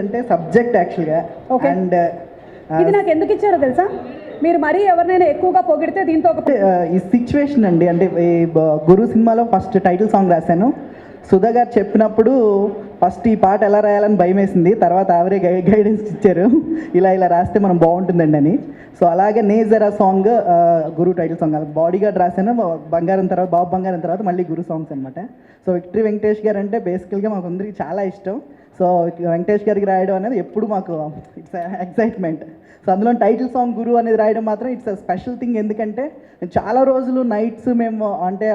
అంటే సబ్జెక్ట్ యాక్చువల్గా Okay. And ఇది నాకు ఎందుకు ఇచ్చారో తెలుసా, మీరు మరీ ఎవరినైనా ఎక్కువగా పొగిడితే దీంతో ఒక ఈ సిచ్యువేషన్ అండి. అంటే ఈ గురు సినిమాలో ఫస్ట్ టైటిల్ సాంగ్ రాశాను. సుధా గారు చెప్పినప్పుడు ఫస్ట్ ఈ పాట ఎలా రాయాలని భయం వేసింది, తర్వాత ఆవిడే గైడెన్స్ ఇచ్చారు, ఇలా ఇలా రాస్తే మనం బాగుంటుందండి అని. సో అలాగే నేజరా సాంగ్ గురు టైటిల్ సాంగ్ బాడీ గార్డ్ రాశాను. బంగారం తర్వాత బాబు బంగారం తర్వాత మళ్ళీ గురు సాంగ్స్ అనమాట. సో విక్టరీ వెంకటేష్ గారు అంటే బేసికల్గా మాకు అందరికీ చాలా ఇష్టం. సో వెంకటేష్ గారికి రాయడం అనేది ఎప్పుడు మాకు ఇట్స్ ఎక్సైట్మెంట్. సో అందులో టైటిల్ సాంగ్ గురు అనేది రాయడం మాత్రం ఇట్స్ అ స్పెషల్ థింగ్. ఎందుకంటే చాలా రోజులు నైట్స్ మేము అంటే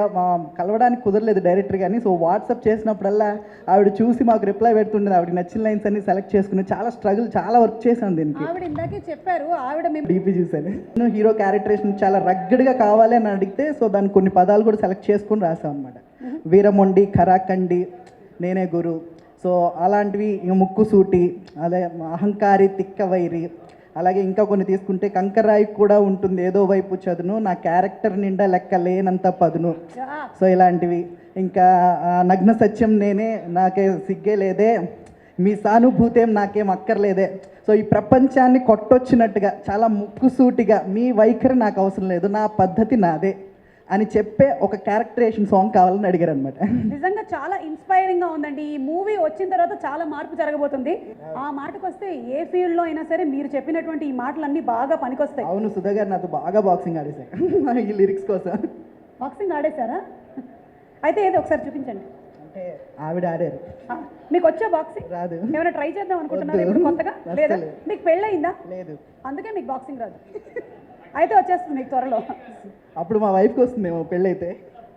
కలవడానికి కుదరలేదు డైరెక్టర్ కానీ. సో వాట్సాప్ చేసినప్పుడల్లా ఆవిడ చూసి మాకు రిప్లై పెడుతుండేది. ఆవిడ నచ్చిన లైన్స్ అన్ని సెలెక్ట్ చేసుకుని చాలా స్ట్రగుల్, చాలా వర్క్ చేశాను దీనికి. ఆవిడ ఇందాకే చెప్పారు, ఆవిడ మేము డీపీ చూశాను. నేను హీరో క్యారెక్టరేషన్ చాలా రగ్గడ్గా కావాలి అని అడిగితే సో దానికి కొన్ని పదాలు కూడా సెలెక్ట్ చేసుకుని రాసాం అనమాట. వీరమొండి, ఖరాకండి, నేనే గురు, సో అలాంటివి. ముక్కు సూటి, అదే అహంకారి, తిక్క వైరి, అలాగే ఇంకా కొన్ని తీసుకుంటే కంకరాయి కూడా ఉంటుంది ఏదో వైపు చదును, నా క్యారెక్టర్ నిండా లెక్క లేనంత పదును, సో ఇలాంటివి. ఇంకా నగ్న సత్యం నేనే, నాకే సిగ్గే లేదే, మీ సానుభూతేం నాకేం అక్కర్లేదే. సో ఈ ప్రపంచాన్ని కొట్టొచ్చినట్టుగా చాలా ముక్కుసూటిగా మీ వైఖరి నాకు అవసరం లేదు, నా పద్ధతి నాదే అని చెప్పే ఒక క్యారెక్టరేషన్ సాంగ్ కావాలని అడిగారు అనమాట. నిజంగా చాలా ఇన్స్పైరింగ్గా ఉందండి. ఈ మూవీ వచ్చిన తర్వాత చాలా మార్పు జరగబోతుంది. ఆ మాటకు వస్తే ఏ ఫీల్డ్లో అయినా సరే మీరు చెప్పినటువంటి ఈ మాటలన్నీ బాగా పనికొస్తాయి. అవును, సుధా గారు నాతో బాగా బాక్సింగ్ ఆడేశారు ఈ లిరిక్స్ కోసం. బాక్సింగ్ ఆడేశారా? అయితే ఏదో ఒకసారి చూపించండి. అంటే ఆవిడ ఆడారు. మీకు వచ్చా బాక్సింగ్? రాదు. ఏమైనా ట్రై చేద్దాం అనుకుంటున్నారా ఇప్పుడు కొత్తగా? లేదా మీకు పెళ్ళయిందా? లేదు. అందుకే మీకు బాక్సింగ్ రాదు. అయితే వచ్చేస్తుంది మీకు త్వరలో. అప్పుడు మా వైఫ్కి వస్తుందేమో పెళ్ళైతే.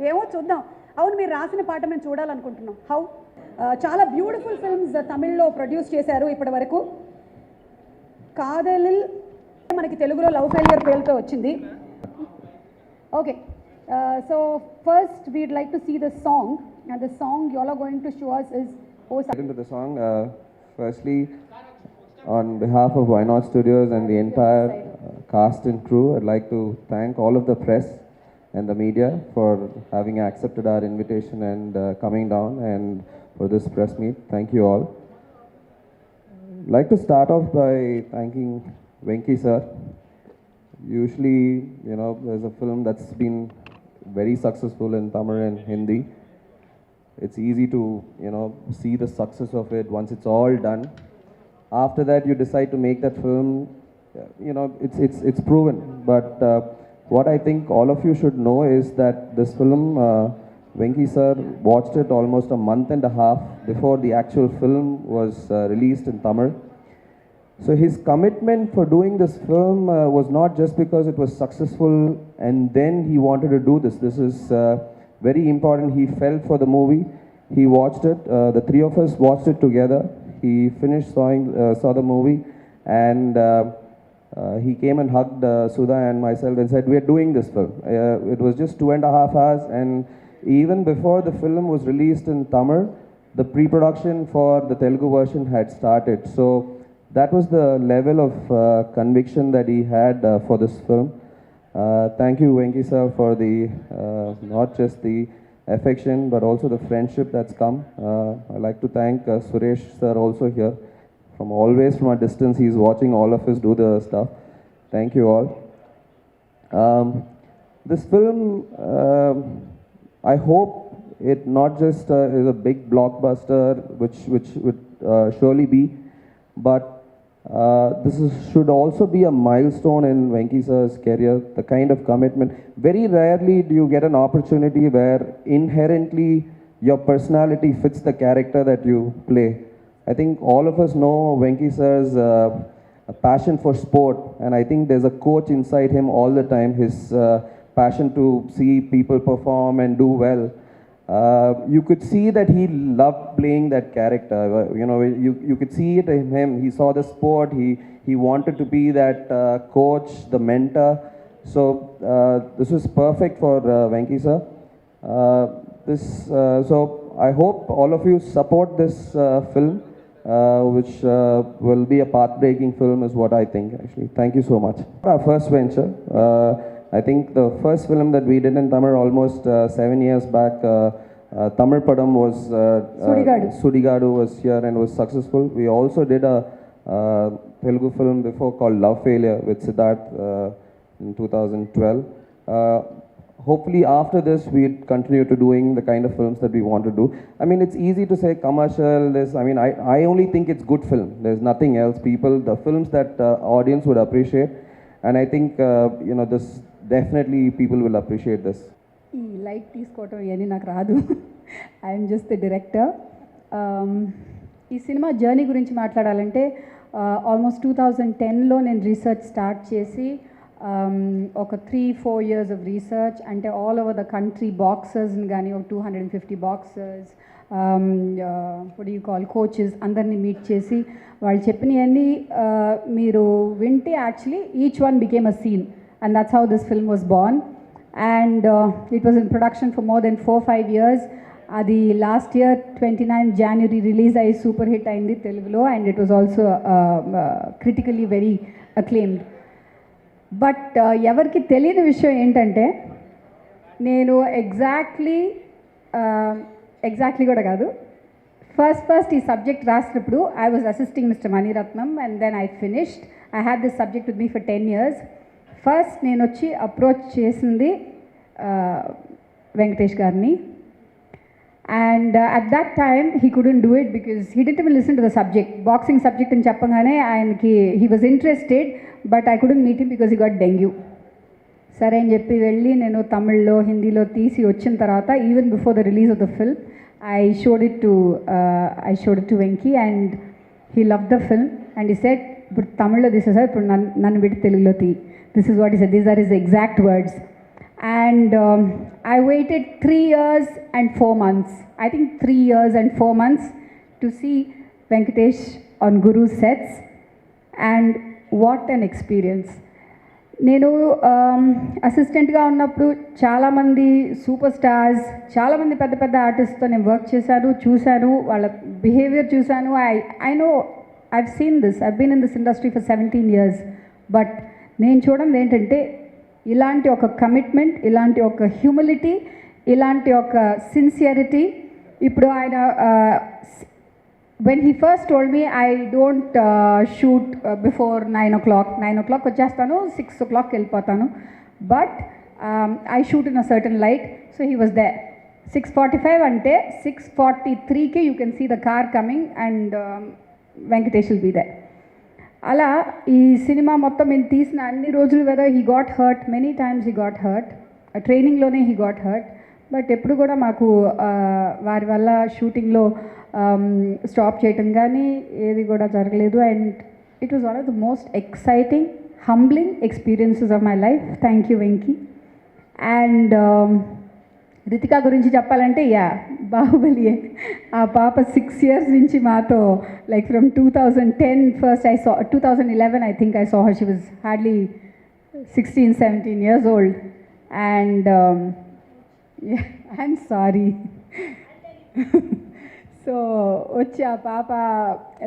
ఏమో చూద్దాం. అవును, మీరు రాసిన పాట మేము చూడాలనుకుంటున్నాం. హౌ చాలా బ్యూటిఫుల్ ఫిల్మ్స్ తమిళ్లో ప్రొడ్యూస్ చేశారు ఇప్పటి వరకు. కాదలిల్ మనకి తెలుగులో లవ్ ఫెయిలియర్ పేరుతో వచ్చింది. Okay, so first we'd like to see the song, and the song you all are going to show us is Into the song, firstly, on behalf of Why Not Studios and the entire cast and crew, I'd like to thank all of the press and the media for having accepted our invitation and coming down and for this press meet. Thank you all. I'd like to start off by thanking Venki sir. Usually, there's a film that's been very successful in Tamil and Hindi. It's easy to, see the success of it once it's all done. After that, you decide to make that film. It's proven. But what I think all of you should know is that this film, Venki sir watched it almost a month and a half before the actual film was released in Tamil. So his commitment for doing this film was not just because it was successful and then he wanted to do this. This is very important. He felt for the movie. He watched it. The three of us watched it together. He finished saw the movie, and he came and hugged Sudha and myself and said, "We are doing this film." It was just 2.5 hours, and even before the film was released in Tamil, the pre-production for the Telugu version had started. So that was the level of conviction that he had for this film. Thank you, Venki sir, for the not just the affection but also the friendship that's come. I'd like to thank Suresh sir also here. From a distance, he's watching all of us do the stuff. Thank you all. This film, I hope it not just is a big blockbuster, which would surely be, but should also be a milestone in Venki sir's career, the kind of commitment. Very rarely do you get an opportunity where inherently your personality fits the character that you play. I think all of us know Venki sir's passion for sport, and I think there's a coach inside him all the time, his passion to see people perform and do well. You could see that he loved playing that character. You could see it in him. He saw the sport. He wanted to be that coach, the mentor. So this was perfect for Venki sir. So I hope all of you support this film, which will be a path-breaking film, is what I think. Actually, thank you so much. Our first venture. I think the first film that we did in Tamil almost 7 years back Tamil Padam was Sudigadu. Sudigadu was here and was successful. We also did a Telugu film before called Love Failure with Siddharth in 2012. Hopefully after this we'd continue to doing the kind of films that we want to do. I mean, it's easy to say commercial, this, I mean, I only think it's good film. There's nothing else. The films that audience would appreciate. And I think, this definitely people will appreciate this. ఈ light తీసుకోవటం ఇవన్నీ నాకు రాదు. I'm just the director. ఈ cinema journey గురించి మాట్లాడాలంటే almost 2010లో నేను research start చేసి ఒక 3-4 years ఆఫ్ రీసెర్చ్, అంటే ఆల్ ఓవర్ ద కంట్రీ బాక్సర్స్ని కానీ ఒక 250 boxers, what do you call coaches అందరినీ మీట్ చేసి వాళ్ళు చెప్పినవన్నీ మీరు వింటే actually each one became a scene, and that's how this film was born. And it was in production for more than 4-5 years. అది లాస్ట్ ఇయర్ 29 January రిలీజ్ అయ్యి super hit అయింది తెలుగులో, and it was also critically very acclaimed. But ఎవరికి తెలియని విషయం ఏంటంటే, నేను exactly కూడా కాదు, ఫస్ట్ ఈ సబ్జెక్ట్ రాసినప్పుడు I was assisting mister Maniratnam, and then I finished. I had this subject with me for 10 years. First నేను వచ్చి అప్రోచ్ చేసింది వెంకటేష్ గారిని, and at that time he couldn't do it because he didn't even listen to the subject. Boxing subject అని చెప్పగానే ఆయనకి he was interested, but I couldn't meet him because he got dengue. సరే అని చెప్పి వెళ్ళి నేను తమిళ్లో హిందీలో తీసి వచ్చిన తర్వాత, even before the release of the film, I showed it to Venky, and he love the film, and he said ఇప్పుడు తమిళ్లో తీసేసారు, ఇప్పుడు నన్ను పెట్టి తెలుగులో తీ. This is what he said. These are his exact words. And I waited 3 years and 4 months. I think 3 years and 4 months to see Venkatesh on Guru's sets. And what an experience. నేను అసిస్టెంట్గా ఉన్నప్పుడు చాలామంది super stars, చాలామంది పెద్ద పెద్ద ఆర్టిస్ట్తో నేను work చేశాను, చూశాను, వాళ్ళ బిహేవియర్ చూశాను. I've seen this. I've been in this industry for 17 years. But నేను చూడండి ఏంటంటే, ఇలాంటి ఒక కమిట్మెంట్, ఇలాంటి ఒక హ్యూమిలిటీ, ఇలాంటి ఒక సిన్సియరిటీ. ఇప్పుడు ఆయన when he first told me I don't shoot before 9 o'clock. 9 o'clock వచ్చేస్తాను, 6 o'clock వెళ్ళిపోతాను, but I shoot in a certain light. So he was there. 6:45 అంటే 6:43కి you can see the car coming and Venkatesh will be there. అలా ఈ cinema మొత్తం నేను తీసిన అన్ని రోజులు whether he got hurt, many times he got hurt, ట్రైనింగ్లోనే he got hurt, but ఎప్పుడు కూడా మాకు వారి వల్ల షూటింగ్లో స్టాప్ చేయటం కానీ ఏది కూడా జరగలేదు. And it was one of the most exciting, humbling experiences of my life. Thank you Venky. And Ritika గురించి చెప్పాలంటే, బాహుబలియే. ఆ పాప 6 years నుంచి మాతో, like from 2010 first I saw, 2011 I think I saw her. She was hardly 16-17 years old. And I'm sorry. So వచ్చి ఆ పాప,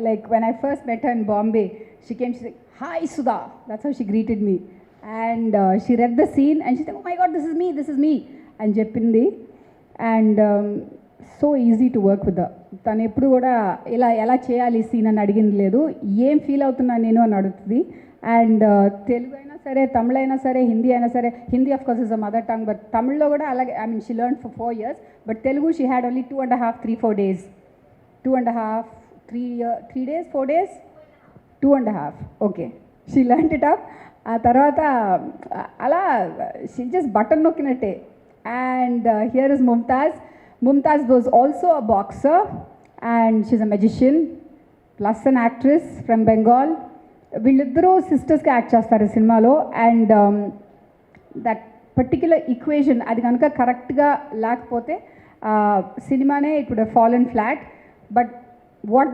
like when I first met her in Bombay, she came, she said, "Hi Sudha." That's how she greeted me. And she read the scene and she said, "Oh my God, this is me." అని చెప్పింది. And so easy to work with. తను ఎప్పుడు కూడా ఎలా చేయాలి scene అని అడిగింది లేదు, ఏం ఫీల్ అవుతున్నాను నేను అని అడుగుతుంది. అండ్ తెలుగు అయినా సరే, తమిళ అయినా సరే, హిందీ అయినా సరే, Hindi of course is a mother tongue, but తమిళ్లో కూడా అలాగే, I mean she learn for 4 years, but Telugu she had only 2.5-3-4 days. 2.5-3 days, 4 days, 2.5. Okay, she learned it up. ఆ తర్వాత అలా షీ జస్ట్ బటన్ నొక్కినట్టే. And here is Mumtaz. Mumtaz was also a boxer and she's a magician plus an actress from Bengal. వీళ్ళిద్దరూ సిస్టర్స్గా act చేస్తారు ఈ సినిమాలో. And that particular equation అది కనుక కరెక్ట్గా లేకపోతే సినిమానే it would have fallen flat. But what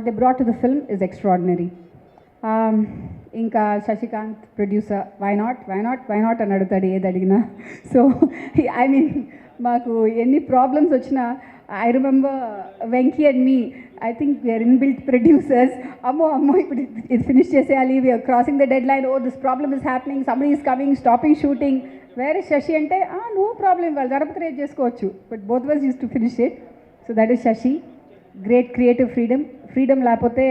they brought to the film is extraordinary. ఇంకా శశికాంత్ ప్రొడ్యూసర్, వై నాట్ అని అడుగుతాడు ఏది అడిగినా. సో ఐ మీన్ మాకు ఎన్ని ప్రాబ్లమ్స్ వచ్చినా, I remember Venky and me, I think we're inbuilt producers. అమ్మో ఇప్పుడు ఇది ఫినిష్ చేసేయాలి, we're crossing the deadline, oh this problem is happening, somebody is coming, stopping shooting. Where is Sashi అంటే no problem వాళ్ళు జరపతి రేట్ చేసుకోవచ్చు but both was use to finish it so that is Sashi great creative freedom లేకపోతే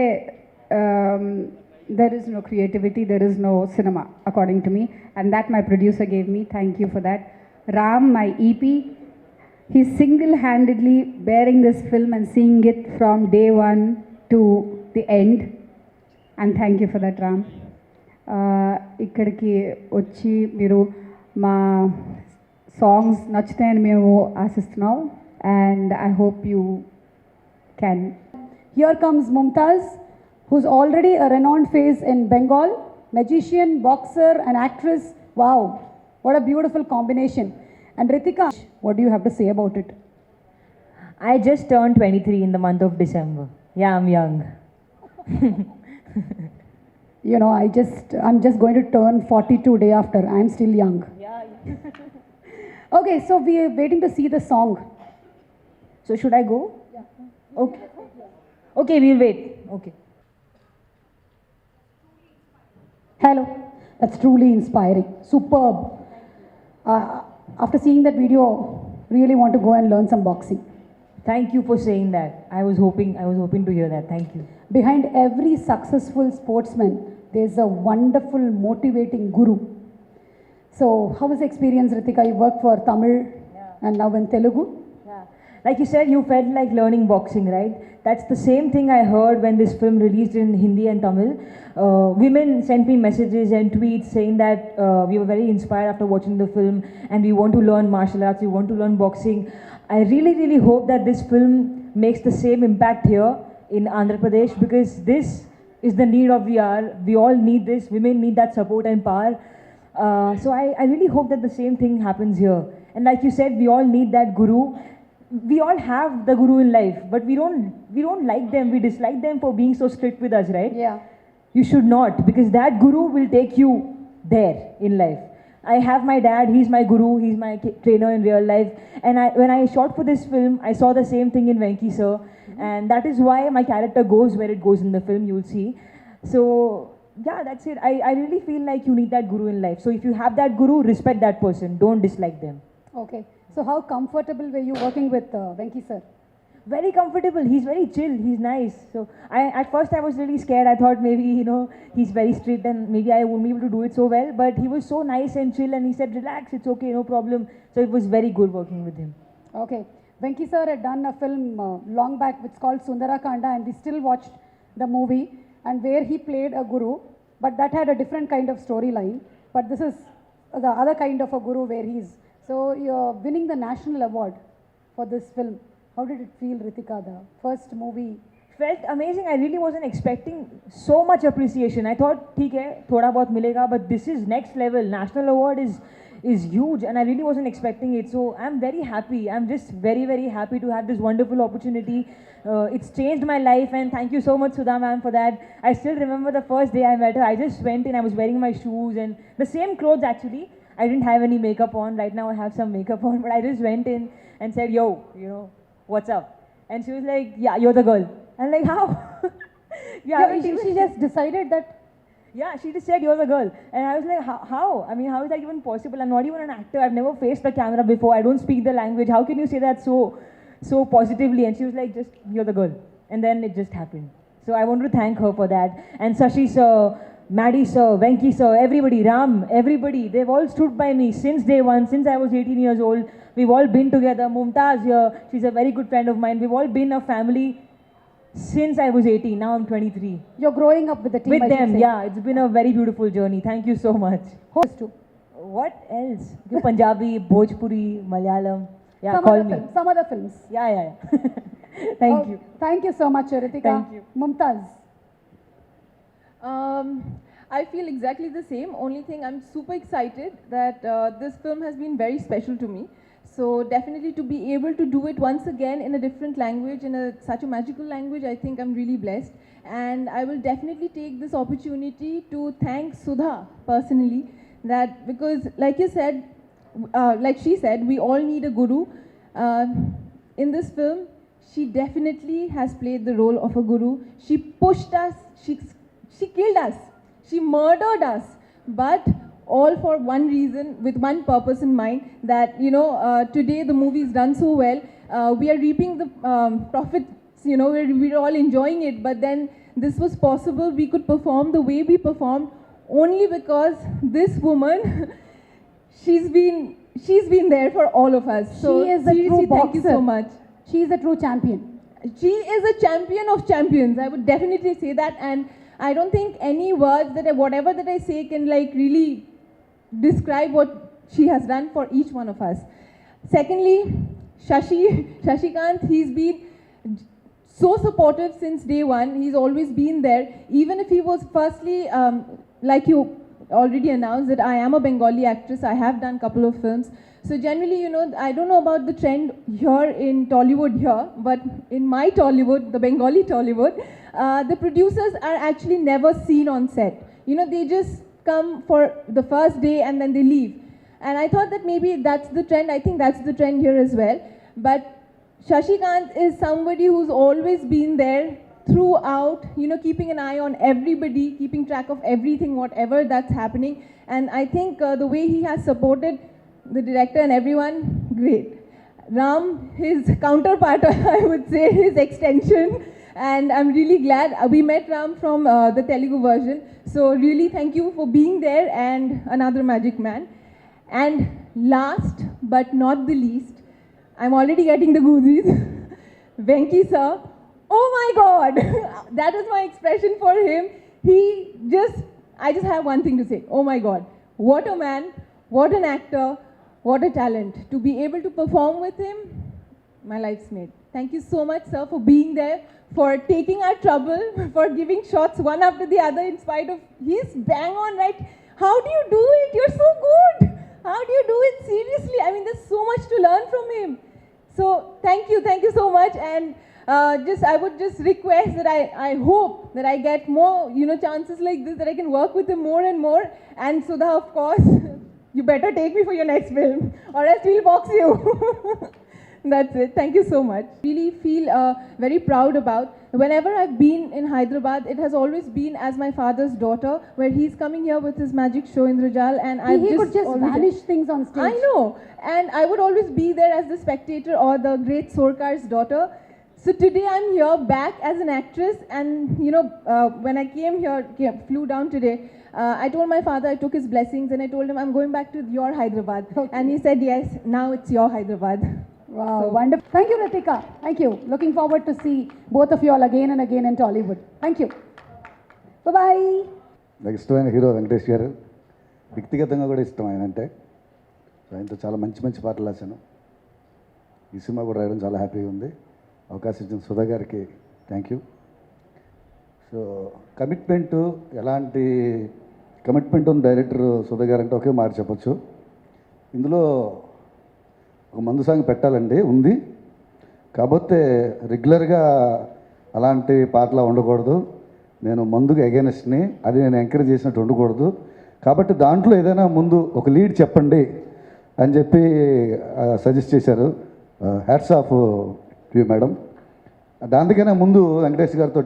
there is no creativity, there is no cinema according to me, and that my producer gave me. Thank you for that. Ram, my EP, he's single-handedly bearing this film and seeing it from day one to the end, and thank you for that, Ram. ఇక్కడికి వచ్చి మీరు మా songs నచ్చుతాయని మేము ఆశిస్తున్నాం and I hope you can. Here comes Mumtaz, who's already a renowned face in Bengal, magician, boxer, and actress. Wow, what a beautiful combination. And Ritika, what do you have to say about it? I just turned 23 in the month of December. Yeah, I'm young. You know, I'm just going to turn 42 day after. I'm still young. Okay, so we are waiting to see the song. So should I go? Yeah. Okay. Okay, we'll wait. Okay. Hello, that's truly inspiring. Superb. After seeing that video, really want to go and learn some boxing. Thank you for saying that. I was hoping to hear that. Thank you. Behind every successful sportsman, there's a wonderful motivating guru. So, how was the experience, Ritika? You worked for Tamil and now in Telugu. Yeah. Like you said, you felt like learning boxing, right? That's the same thing I heard when this film released in Hindi and Tamil. Women sent me messages and tweets saying that we were very inspired after watching the film and we want to learn martial arts, we want to learn boxing. I really, really hope that this film makes the same impact here in Andhra Pradesh because this is the need of the hour. We all need this. Women need that support and power. So I really hope that the same thing happens here. And like you said, we all need that guru. We all have the guru in life, but we don't like them. We dislike them for being so strict with us, right? Yeah. You should not, because that guru will take you there in life. I have my dad, he's my guru, he's my trainer in real life. And when I shot for this film, I saw the same thing in Venki sir. And that is why my character goes where it goes in the film, you'll see. So, yeah, that's it. I really feel like you need that guru in life. So if you have that guru, respect that person. Don't dislike them. Okay. So, how comfortable were you working with Venki sir? Very comfortable. He's very chill. He's nice. So at first I was really scared. I thought maybe, he's very strict and maybe I won't be able to do it so well. But he was so nice and chill and he said, relax, it's okay, no problem. So it was very good working with him. Okay. Venki sir had done a film long back which is called Sundarakanda, and we still watched the movie, and where he played a guru, but that had a different kind of storyline. But this is the other kind of a guru where he's. So you're winning the national award for this film. How did it feel, Ritika, the first movie? Felt amazing. I really wasn't expecting so much appreciation. I thought, theek hai, thoda bahut milega, but this is next level. National award is huge, and I really wasn't expecting it. So I'm very happy. I'm just very, very happy to have this wonderful opportunity. It's changed my life, and thank you so much, Sudha ma'am, for that. I still remember the first day I met her. I just went in, I was wearing my shoes and the same clothes actually. I didn't have any makeup on. Right now I have some makeup on, but I just went in and said, yo, what's up? And she was like, yeah, you're the girl. I'm like, how? She just decided that. Yeah, she just said, you're the girl. And I was like, how? I mean, how is that even possible? I'm not even an actor. I've never faced the camera before. I don't speak the language. How can you say that so positively? And she was like, just, you're the girl. And then it just happened. So I want to thank her for that. And Sashi sir, Maddie sir, Venki sir, everybody, Ram, everybody, they've all stood by me since day one, since I was 18 years old. We've all been together. Mumtaz here, she's a very good friend of mine. We've all been a family since I was 18. Now I'm 23. You're growing up with the team. With I should them, say. yeah. It's been a very beautiful journey. Thank you so much. Host too. What else? Punjabi, Bhojpuri, Malayalam. Yeah, Some call other me. Some other films. Yeah. Thank you. Thank you so much, Ritika. Thank you. Mumtaz. I feel exactly the same. Only thing, I'm super excited that this film has been very special to me. So definitely to be able to do it once again in a different language, in such a magical language, I think I'm really blessed. And I will definitely take this opportunity to thank Sudha personally, that because like you said, like she said, we all need a guru. In this film, she definitely has played the role of a guru. She pushed us, she killed us, she murdered us, but all for one reason, with one purpose in mind, that, today the movie is done so well. We are reaping the profits, we're all enjoying it, but then this was possible. We could perform the way we performed only because this woman, she's been there for all of us. So She is a true seriously, thank you so boxer. much. She is a true champion. She is a champion of champions. I would definitely say that, and I don't think any words whatever that I say can really describe what she has done for each one of us. Secondly, Shashikant, he's been so supportive since day one. He's always been there, even if he was firstly, like you already announced, that I am a Bengali actress. I have done a couple of films. So generally, I don't know about the trend here in Tollywood here, but in my Tollywood, the Bengali Tollywood, the producers are actually never seen on set. They just come for the first day and then they leave. And I thought that maybe that's the trend. I think that's the trend here as well. But Shashikant is somebody who's always been there throughout, keeping an eye on everybody, keeping track of everything, whatever that's happening. And I think the way he has supported the director and everyone, great. Ram, his counterpart, I would say, his extension. And I'm really glad we met Ram from the Telugu version. So really thank you for being there, and another magic man. And last but not the least, I'm already getting the goosies. Venki sir, oh my God, that is my expression for him. I just have one thing to say. Oh my God, what a man, what an actor, what a talent. To be able to perform with him, my life's made. Thank you so much, sir, for being there, for taking our trouble, for giving shots one after the other in spite of, he's bang on, right? How do you do it? You're so good. How do you do it? Seriously, I mean, there's so much to learn from him. So thank you so much. And I would just request that I hope that I get more, chances like this, that I can work with him more and more. And Sudha, of course, you better take me for your next film, or else we'll box you. That's it. Thank you so much. Really feel very proud about. Whenever I've been in Hyderabad, it has always been as my father's daughter, where he's coming here with his magic show Indrajal, and He could just vanish things on stage. I know, and I would always be there as the spectator or the great Sorkar's daughter. So today I'm here back as an actress, and when I flew down today, I told my father, I took his blessings, and I told him I'm going back to your Hyderabad, and he said yes, now it's your Hyderabad. Wow, wonderful. Thank you, Ritika. Thank you. Looking forward to see both of you all again and again in Tollywood. Thank you. Bye-bye. నాకు ఇష్టమైన hero Venkatesh గారు. వ్యక్తిగతంగా కూడా ఇష్టం ఆయన అంటే. ఆయనతో చాలా మంచి మంచి పాటలు రాశాను. ఈ సినిమా కూడా రాయడం చాలా హ్యాపీగా ఉంది. అవకాశం ఇచ్చిన సుధా గారికి థ్యాంక్ యూ. సో కమిట్మెంటు, ఎలాంటి కమిట్మెంట్ ఉన్న డైరెక్టర్ సుధా గారు అంటే ఒకే మాట చెప్పచ్చు. ఇందులో ఒక మందు సాంగ్ పెట్టాలండి ఉంది, కాకపోతే రెగ్యులర్గా అలాంటి పాటలా ఉండకూడదు. నేను మందుకు అగైనెస్ట్ని, అది నేను ఎంకరేజ్ చేసినట్టు ఉండకూడదు. కాబట్టి దాంట్లో ఏదైనా ముందు ఒక లీడ్ చెప్పండి అని చెప్పి సజెస్ట్ చేశారు. Hats off you madam. అందుకనే ముందు వెంకటేష్ గారితో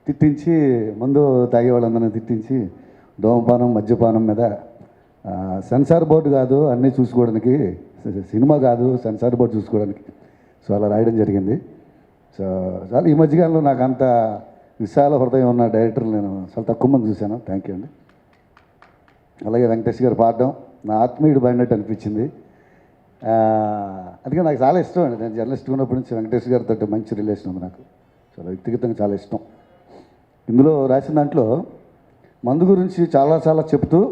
తిట్టించి, మందు తాగే వాళ్ళందరినీ తిట్టించి ధూమపానం మద్యపానం మీద సెన్సార్ బోర్డు కాదు అన్నీ చూసుకోవడానికి, సినిమా కాదు సెన్సార్ బోర్డు చూసుకోవడానికి, సో అలా రాయడం జరిగింది. సో చాలా ఈ మధ్యకాలంలో నాకు అంత విశాల హృదయం ఉన్న డైరెక్టర్లు నేను చాలా తక్కువ మంది చూశాను. థ్యాంక్ యూ అండి. అలాగే వెంకటేష్ గారు పాడడం నా ఆత్మీయుడు పడినట్టు అనిపించింది. అందుకే నాకు చాలా ఇష్టం అండి. నేను జర్నలిస్ట్ ఉన్నప్పటి నుంచి వెంకటేష్ గారితో మంచి రిలేషన్ ఉంది నాకు. చాలా వ్యక్తిగతంగా చాలా ఇష్టం. ఇందులో రాసిన దాంట్లో మందు గురించి చాలా చెప్తూ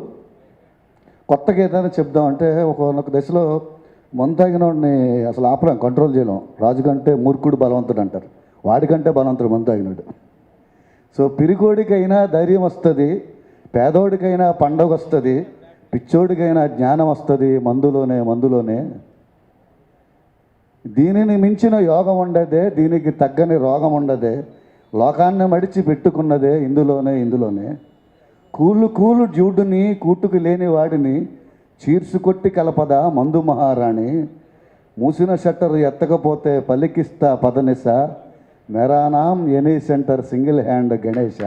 కొత్తగా ఏదైనా చెప్దాం అంటే ఒక దశలో మందు తాగిన వాడిని అసలు ఆపలేం, కంట్రోల్ చేయలేం. రాజు కంటే మూర్ఖుడు బలవంతుడు అంటారు, వాడికంటే బలవంతుడు మందు తాగినాడు. సో పిరికోడికైనా ధైర్యం వస్తుంది, పేదోడికైనా పండగ వస్తుంది, పిచ్చోడికైనా జ్ఞానం వస్తుంది మందులోనే. దీనిని మించిన యోగం ఉండదే, దీనికి తగ్గని రోగం ఉండదే, లోకాన్ని మడిచి పెట్టుకున్నదే ఇందులోనే. కూలు జూడుని కూటుకు లేని వాడిని చీర్చుకొట్టి కలపద మందు మహారాణి. మూసిన షట్టరు ఎత్తకపోతే పలికిస్తా పదనిస, మెరానాం any centre single hand Ganesha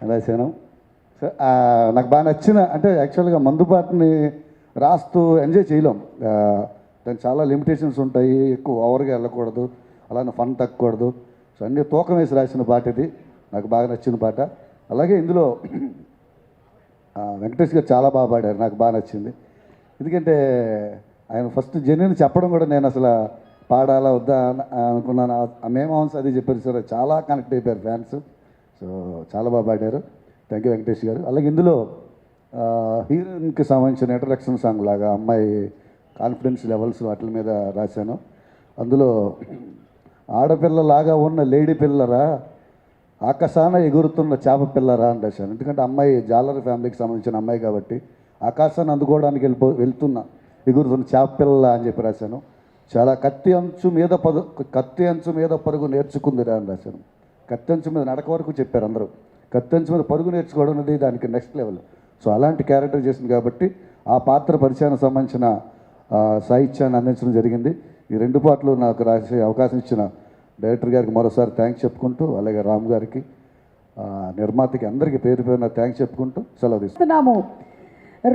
రాశాను. నాకు బాగా నచ్చిన అంటే యాక్చువల్గా మందుబాటుని రాస్తూ ఎంజాయ్ చేయలేం. దానికి చాలా లిమిటేషన్స్ ఉంటాయి, ఎక్కువ ఓవర్గా వెళ్ళకూడదు, అలానే ఫన్ తగ్గకూడదు. సో అన్నీ తూకం వేసి రాసిన పాట ఇది, నాకు బాగా నచ్చిన పాట. అలాగే ఇందులో వెంకటేష్ గారు చాలా బాగా పాడారు, నాకు బాగా నచ్చింది. ఎందుకంటే ఆయన ఫస్ట్ జెన్యున్ చెప్పడం కూడా నేను అసలు పాడాలా వద్దా అనుకున్నాను. మేము అవును అది చెప్పారు సార్, చాలా కనెక్ట్ అయిపోయారు ఫ్యాన్స్. సో చాలా బాగా పాడారు, థ్యాంక్ యూ వెంకటేష్ గారు. అలాగే ఇందులో హీరోయిన్కి సంబంధించిన ఇంట్రడక్షన్ సాంగ్ లాగా అమ్మాయి కాన్ఫిడెన్స్ లెవెల్స్ వాటి మీద రాశాను. అందులో ఆడపిల్లలాగా ఉన్న లేడీ పిల్లరా, ఆకాశాన ఎగురుతున్న చేప పిల్లరా అని రాశాను. ఎందుకంటే అమ్మాయి జాలర్ ఫ్యామిలీకి సంబంధించిన అమ్మాయి కాబట్టి ఆకాశాన్ని అందుకోవడానికి వెళ్తున్న ఎగురుతున్న చేప పిల్ల అని చెప్పి రాశాను. చాలా కత్తి అంచు మీద పరుగు నేర్చుకుందిరా అని రాశాను. కత్తి అంచు మీద నడక వరకు చెప్పారు అందరూ, కత్తి అంచు మీద పరుగు నేర్చుకోవడం అనేది దానికి నెక్స్ట్ లెవెల్. సో అలాంటి క్యారెక్టర్ చేసింది కాబట్టి ఆ పాత్ర పరిచయానికి సంబంధించిన సాహిత్యాన్ని అందించడం జరిగింది. ఈ 2 పాటలు నాకు రాసే అవకాశం ఇచ్చిన డైరెక్టర్ గారికి మరోసారి థ్యాంక్స్ చెప్పుకుంటూ, అలాగే రామ్ గారికి, నిర్మాతకి, అందరికీ పేరు పేరున థ్యాంక్స్ చెప్పుకుంటూ సెలవు తీసుకుంటున్నాము.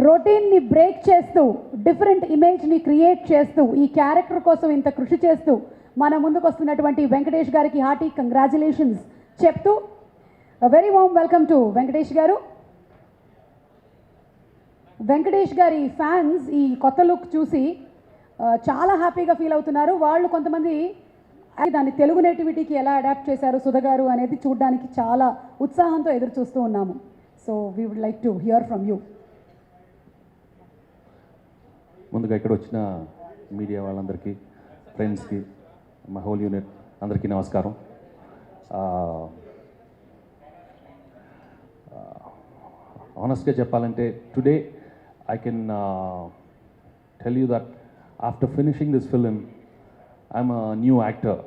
రొటీన్ని బ్రేక్ చేస్తూ డిఫరెంట్ ఇమేజ్ని క్రియేట్ చేస్తూ ఈ క్యారెక్టర్ కోసం ఇంత కృషి చేస్తూ మన ముందుకు వస్తున్నటువంటి వెంకటేష్ గారికి హార్టీ కంగ్రాచులేషన్స్ చెప్తూ very warm welcome to Venkatesh గారు. వెంకటేష్ గారి ఫ్యాన్స్ ఈ కొత్త లుక్ చూసి చాలా హ్యాపీగా ఫీల్ అవుతున్నారు. వాళ్ళు కొంతమంది దాన్ని తెలుగు నేటివిటీకి ఎలా అడాప్ట్ చేశారు సుధ గారు అనేది చూడడానికి చాలా ఉత్సాహంతో ఎదురు చూస్తూ ఉన్నాము. So we would like to hear from you. ముందుగా ఇక్కడ వచ్చిన మీడియా వాళ్ళందరికీ, ఫ్రెండ్స్కి, మా హోల్ యూనిట్ అందరికీ నమస్కారం. ఆనెస్ట్గా చెప్పాలంటే today I can tell you that after finishing this film I'm a new actor.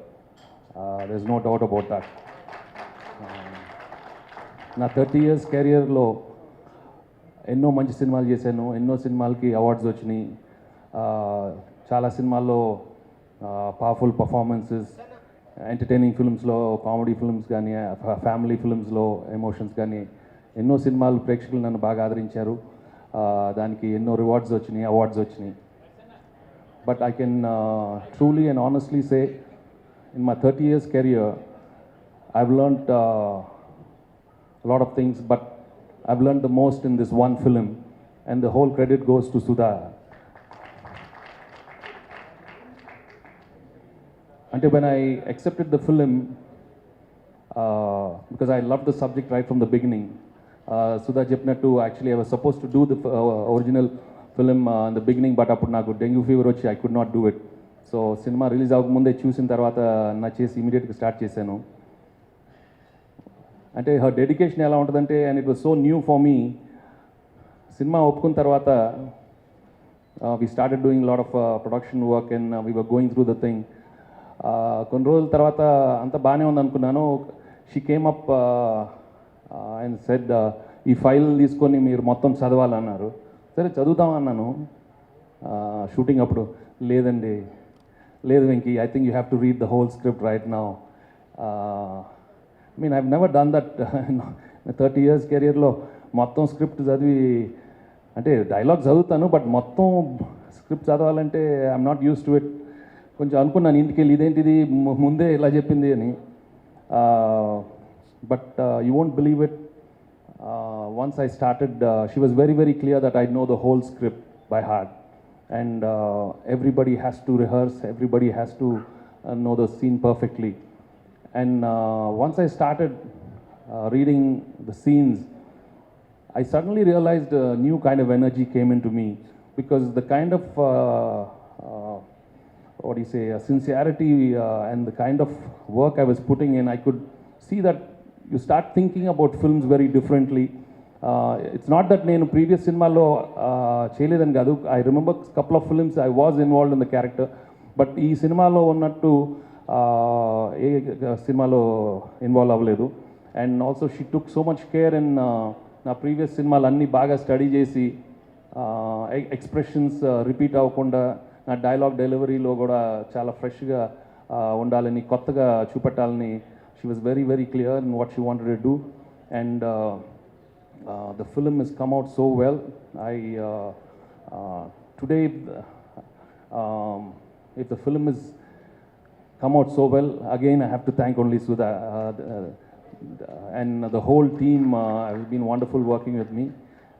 There is no doubt about that. నా 30 years కెరియర్లో ఎన్నో మంచి సినిమాలు చేశాను, ఎన్నో సినిమాలకి అవార్డ్స్ వచ్చినాయి. చాలా సినిమాల్లో పవర్ఫుల్ పర్ఫార్మెన్సెస్, ఎంటర్టైనింగ్ ఫిల్మ్స్లో, కామెడీ ఫిల్మ్స్ కానీ, ఫ్యామిలీ ఫిల్మ్స్లో ఎమోషన్స్ కానీ, ఎన్నో సినిమాలు ప్రేక్షకులు నన్ను బాగా ఆదరించారు. దానికి ఎన్నో రివార్డ్స్ వచ్చినాయి, అవార్డ్స్ వచ్చినాయి. But I can truly and honestly say in my 30 years career I've learned a lot of things, but I've learned the most in this one film, and the whole credit goes to Sudha. Until when I accepted the film, because I loved the subject right from the beginning. Sudha చెప్పినట్టు actually I was supposed to do the original film in the beginning, but అప్పుడు నాకు dengue fever వచ్చి I could not do it. So cinema release అవ్వకముందే చూసిన తర్వాత నా చేసి ఇమీడియట్గా స్టార్ట్ చేశాను. అంటే హర్ డెడికేషన్ ఎలా ఉంటుందంటే, and it was so new for me. సినిమా ఒప్పుకున్న తర్వాత we started doing lot of production work and we were going through the thing. కొన్ని రోజుల తర్వాత అంత బాగానే ఉందనుకున్నాను. She came up and said, ఈ ఫైల్ తీసుకొని మీరు మొత్తం చదవాలన్నారు. సరే చదువుతామన్నాను. షూటింగ్ అప్పుడు లేదండి, లేదు Venky, I think you have to read the whole script right now. I mean I have never done that. 30 years కెరియర్లో మొత్తం స్క్రిప్ట్ చదివి, అంటే డైలాగ్ చదువుతాను, బట్ మొత్తం స్క్రిప్ట్ చదవాలంటే I'm not use to it. కొంచెం అనుకున్నాను ఇంటికి వెళ్ళి, ఇదేంటిది ముందే ఇలా చెప్పింది అని. But you won't believe it, once I started, she was very very clear that I know the whole script by heart. And everybody has to rehearse, everybody has to know the scene perfectly. And once I started reading the scenes, I suddenly realized a new kind of energy came into me, because the kind of what do you say, sincerity and the kind of work I was putting in, I could see that you start thinking about films very differently. It's not that నేను previous సినిమాలో చేయలేదని కాదు. I remember couple of films I was involved in the character, but ఈ సినిమాలో ఉన్నట్టు ఏ సినిమాలో involve అవ్వలేదు. And also she took so much care in నా ప్రీవియస్ సినిమాలు అన్నీ బాగా స్టడీ చేసి, ఎక్స్ప్రెషన్స్ రిపీట్ అవ్వకుండా, నా డైలాగ్ డెలివరీలో కూడా చాలా ఫ్రెష్గా ఉండాలని, కొత్తగా చూపెట్టాలని she was very very clear in what she wanted to do. And The film has come out so well. Today, if the film is come out so well, again I have to thank only Sudha and the whole team has been wonderful working with me.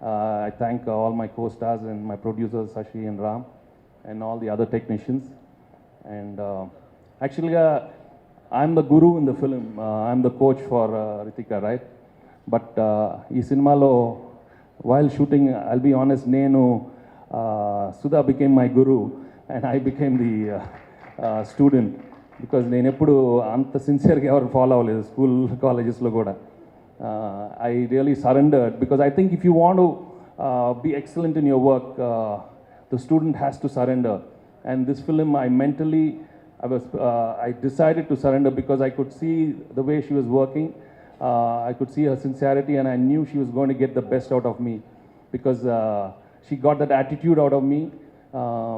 I thank all my co-stars and my producers Sashi and Ram and all the other technicians. And actually, I'm the guru in the film. I'm the coach for Ritika, right? But ఈ సినిమాలో while shooting, I'll be honest, నేను Sudha became my guru and I became the student, because నేను ఎప్పుడు అంత సిన్సియర్గా ఎవరు follow అవ్వలేదు school కాలేజెస్లో కూడా. I really surrendered because I think if you want to be excellent in your work, the student has to surrender. And this film, I decided to surrender because I could see the way she was working. I could see her sincerity and I knew she was going to get the best out of me, because she got that attitude out of me.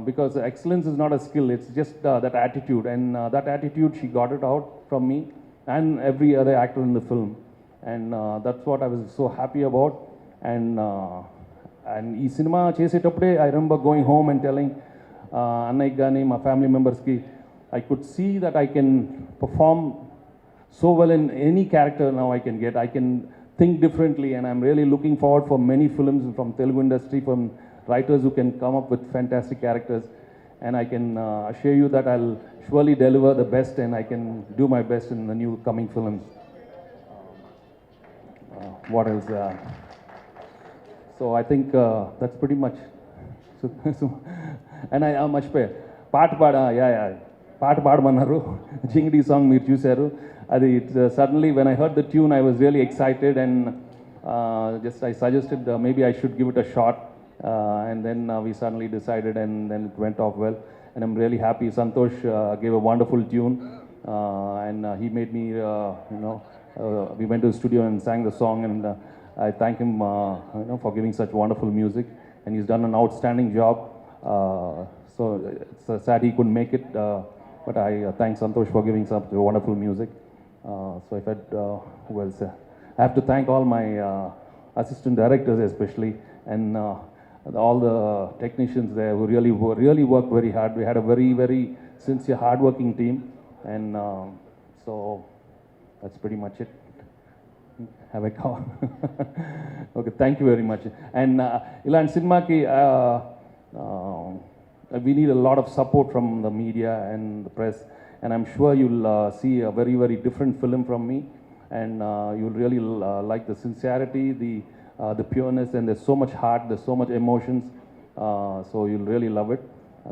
Because excellence is not a skill, it's just that attitude. And that attitude, she got it out from me and every other actor in the film. And that's what I was so happy about. And ఈ cinema చేసేటప్పుడే I remember going home and telling అన్నయ్యకి కానీ మా family మెంబర్స్కి, I could see that I can perform so well in any character now I can get. I can think differently, and I'm really looking forward for many films from Telugu industry, from writers who can come up with fantastic characters. And I can assure you that I'll surely deliver the best and I can do my best in the new coming films. What else? So I think that's pretty much. So and I మర్చిపోయా పాట పాడమన్నారు. జింగిడి song మీరు చూశారు. అది suddenly when I heard the tune I was really excited, and I suggested maybe I should give it a shot, and then we suddenly decided, and then it went off well, and I'm really happy. Santosh gave a wonderful tune, and he made me we went to the studio and sang the song, and I thank him for giving such wonderful music, and he's done an outstanding job. So it's sad he couldn't make it, but I thank Santosh for giving such wonderful music. So if I have to thank all my assistant directors especially, and all the technicians there who really worked very hard. We had a very, very sincere, hard-working team, and so that's pretty much it. Have a call. Okay, thank you very much. And ilan cinema ki we need a lot of support from the media and the press, and I'm sure you'll see a very, very different film from me, and you'll really like the sincerity, the pureness, and there's so much heart, there's so much emotions, so you'll really love it.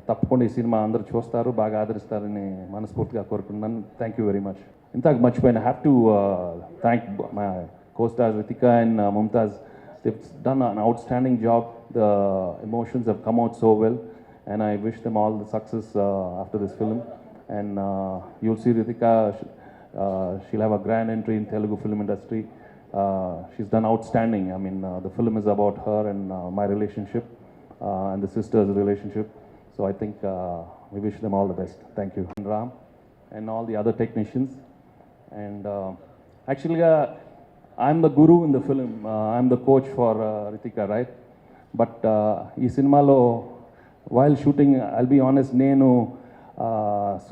తప్పకుండా ఈ cinema అందరూ చూస్తారు, బాగా ఆదరిస్తారని మనస్ఫూర్తిగా కోరుకుంటున్నాను. Thank you very much. ఇంతకు మర్చిపోయిన have to thank my co-stars Ritika and Mumtaz. They've done an outstanding job. The emotions have come out so well, and I wish them all the success after this film. And you'll see Ritika, she'll have a grand entry in Telugu film industry. She's done outstanding. I mean, the film is about her and my relationship and the sisters' relationship. So I think we wish them all the best. Thank you. And Ram and all the other technicians. And actually, I'm the guru in the film. I'm the coach for Ritika, right? But ఈ సినిమాలో while shooting, I'll be honest, నేను